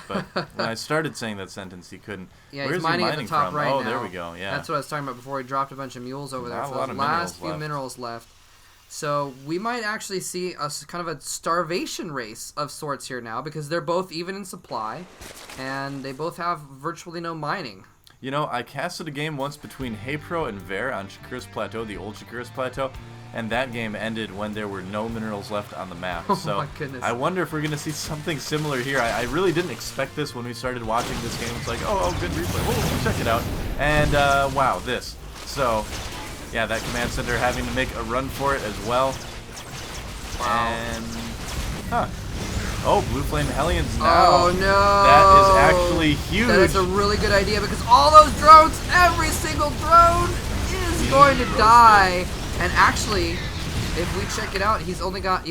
But when I started saying that sentence, he couldn't. Yeah, Where's he's mining at the top from? right now. Oh, there we go, yeah. That's what I was talking about before. He dropped a bunch of mules over there. Not so a lot those of last few minerals minerals left. So we might actually see a kind of a starvation race of sorts here now because they're both even in supply, and they both have virtually no mining. You know, I casted a game once between Heypro and Ver on Shakuris Plateau, the old Shakuris Plateau, and that game ended when there were no minerals left on the map. Oh so my goodness. I wonder if we're going to see something similar here. I really didn't expect this when we started watching this game. It's like, oh, good replay. Oh, check it out. And, wow, this. So, yeah, that command center having to make a run for it as well. Wow. And, oh, Blue Flame Hellions now. Oh, no. That is actually huge. That is a really good idea because all those drones, every single drone is going to die. And actually, if we check it out, he's only got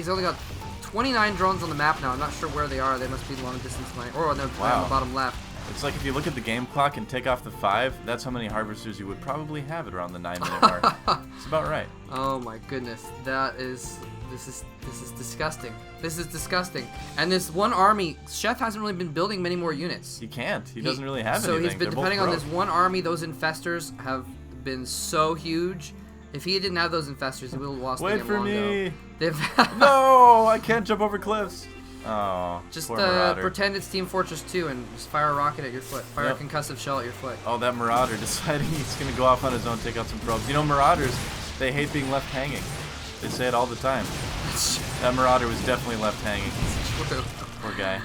29 drones on the map now. I'm not sure where they are. They must be long distance mining. Or they're on the bottom left. It's like if you look at the game clock and take off the 5, that's how many harvesters you would probably have at around the 9-minute mark. It's about right. Oh my goodness. This is disgusting. This is disgusting. And this one army, Sheth hasn't really been building many more units. He can't. He doesn't really have so anything. He's been depending on this one army. Those infestors have been so huge. If he didn't have those infestors, he would have lost the game long ago. Wait for me! No! I can't jump over cliffs. Oh, just poor Marauder. pretend it's Team Fortress 2 and just fire a rocket at your foot. Fire a concussive shell at your foot. Oh, that Marauder deciding he's going to go off on his own, take out some probes. You know, Marauders, they hate being left hanging. They say it all the time. That Marauder was definitely left hanging. Poor guy.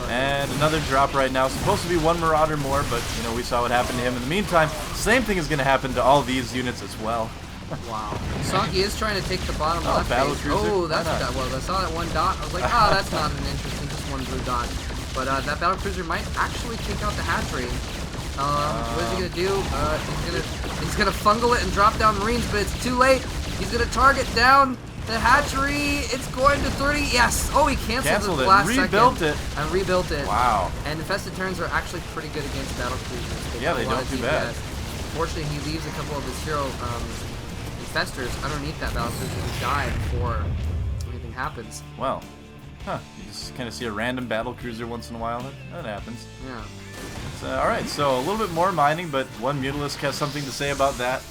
And another drop right now. Supposed to be one Marauder more, but, you know, we saw what happened to him. In the meantime, same thing is going to happen to all these units as well. Wow. Sonkie is trying to take the bottom left battle base. cruiser. Oh, that's what that was. I saw that one dot. I was like, oh, that's not an interesting, just one blue dot. But that battle cruiser might actually take out the hatchery. What is he gonna do? He's gonna fungal it and drop down Marines, but it's too late. He's gonna target down the hatchery. It's going to 30. Yes. Oh, he canceled it the last second. And rebuilt it. Wow. And infested Terrans are actually pretty good against battle cruisers. They don't do bad. Fortunately, he leaves a couple of his hero infestors underneath that battle cruiser to die before anything happens. Well, you just kind of see a random battle cruiser once in a while. That happens. Yeah. Alright, so a little bit more mining, but one Mutalisk has something to say about that.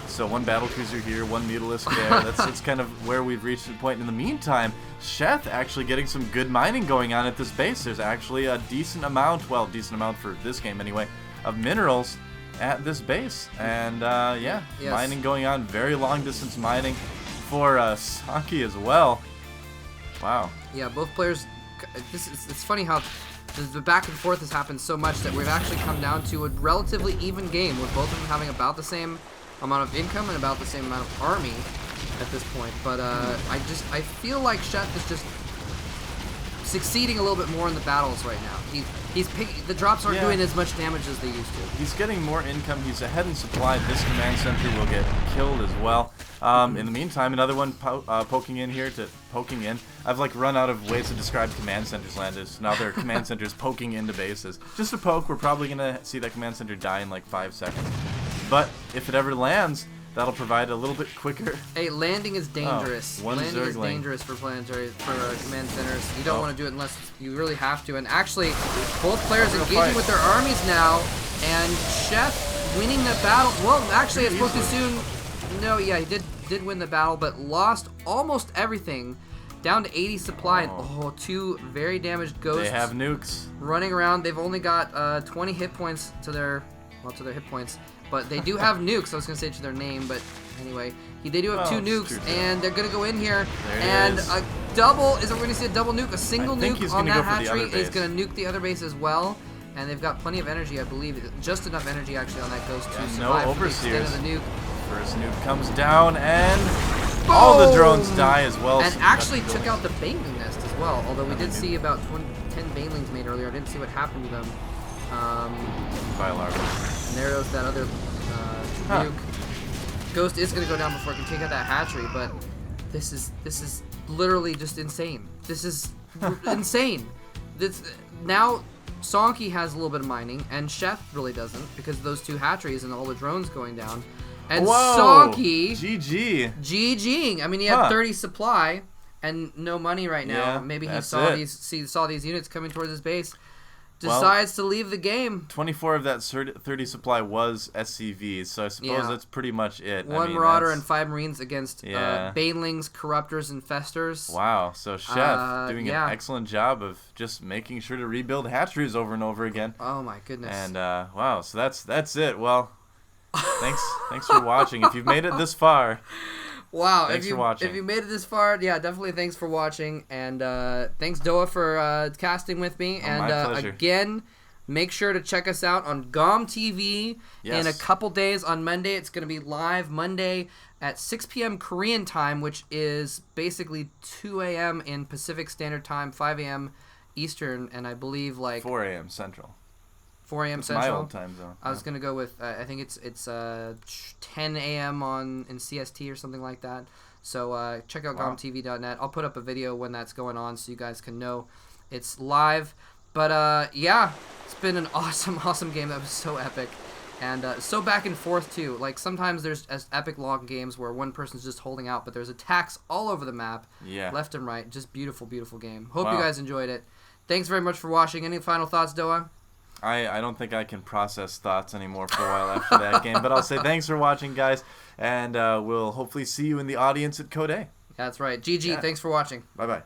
So one battle cruiser here, one Mutalisk there. That's kind of where we've reached the point. In the meantime, Sheth actually getting some good mining going on at this base. There's actually a decent amount, well, decent amount for this game anyway, of minerals. at this base. And yeah, Yes. mining going on, very long distance mining for Sonkie as well. Wow. Yeah, both players. It's funny how the back and forth has happened so much that we've actually come down to a relatively even game with both of them having about the same amount of income and about the same amount of army at this point. But I feel like Sheth is just succeeding a little bit more in the battles right now. The drops aren't doing as much damage as they used to. He's getting more income. He's ahead in supply. This command center will get killed as well. In the meantime, another one poking in. I've like run out of ways to describe command centers, Landis. Now there are command centers poking into bases. Just a poke. We're probably gonna see that command center die in like 5 seconds. But if it ever lands, that'll provide a little bit quicker. Hey, landing is dangerous. One landing is Zergling. dangerous for command centers. You don't want to do it unless you really have to. And actually, both players engaging with their armies now, and Sheth winning the battle. Well, actually, I spoke too soon. No, yeah, he did win the battle, but lost almost everything. Down to 80 supply, and 2 very damaged ghosts. They have nukes Running around. They've only got 20 hit points to their hit points. But they do have nukes. I was going to say to their name, but anyway. They do have 2 nukes, and they're going to go in here. And a double, is it going to see a double nuke? A single nuke on that hatchery is going to nuke the other base as well. And they've got plenty of energy, I believe. Just enough energy, actually, on that ghost to survive no the extent overseers. of the nuke. First nuke comes down, and all the drones die as well. And so actually took out the Baneling nest as well. Although we did see about 10 Banelings made earlier. I didn't see what happened to them. And there goes that other nuke. Ghost is going to go down before it can take out that hatchery, but this is literally just insane. This is insane. Now Sonkie has a little bit of mining, and Sheth really doesn't because of those 2 hatcheries and all the drones going down. And Sonkie, GGing. I mean, he had 30 supply and no money right now. Yeah, Maybe he saw these units coming towards his base. Decides to leave the game. 24 of that 30 supply was SCVs, so I suppose that's pretty much it. 1 Marauder and 5 Marines against Banelings, Corruptors, and Festers. Wow, so Sheth doing an excellent job of just making sure to rebuild hatcheries over and over again. Oh my goodness. And wow, so that's it. Well, thanks for watching. If you've made it this far. Wow, thanks for watching. If you made it this far, yeah, definitely thanks for watching. And thanks, Doa, for casting with me. And my pleasure. Again, make sure to check us out on GOM TV in a couple days. On Monday, it's going to be live Monday at 6 p.m. Korean time, which is basically 2 a.m. in Pacific Standard Time, 5 a.m. Eastern, and I believe like 4 a.m. Central. 4 a.m. It's Central. my old time zone. I was gonna go with I think it's 10 a.m. in CST or something like that. So check out gomtv.net. I'll put up a video when that's going on so you guys can know it's live. But yeah, it's been an awesome game. That was so epic, and so back and forth too. Like sometimes there's epic long games where one person's just holding out, but there's attacks all over the map, left and right. Just beautiful game. Hope you guys enjoyed it. Thanks very much for watching. Any final thoughts, Doa? I don't think I can process thoughts anymore for a while after that game, but I'll say thanks for watching, guys, and we'll hopefully see you in the audience at Code A. That's right. GG, thanks for watching. Bye-bye.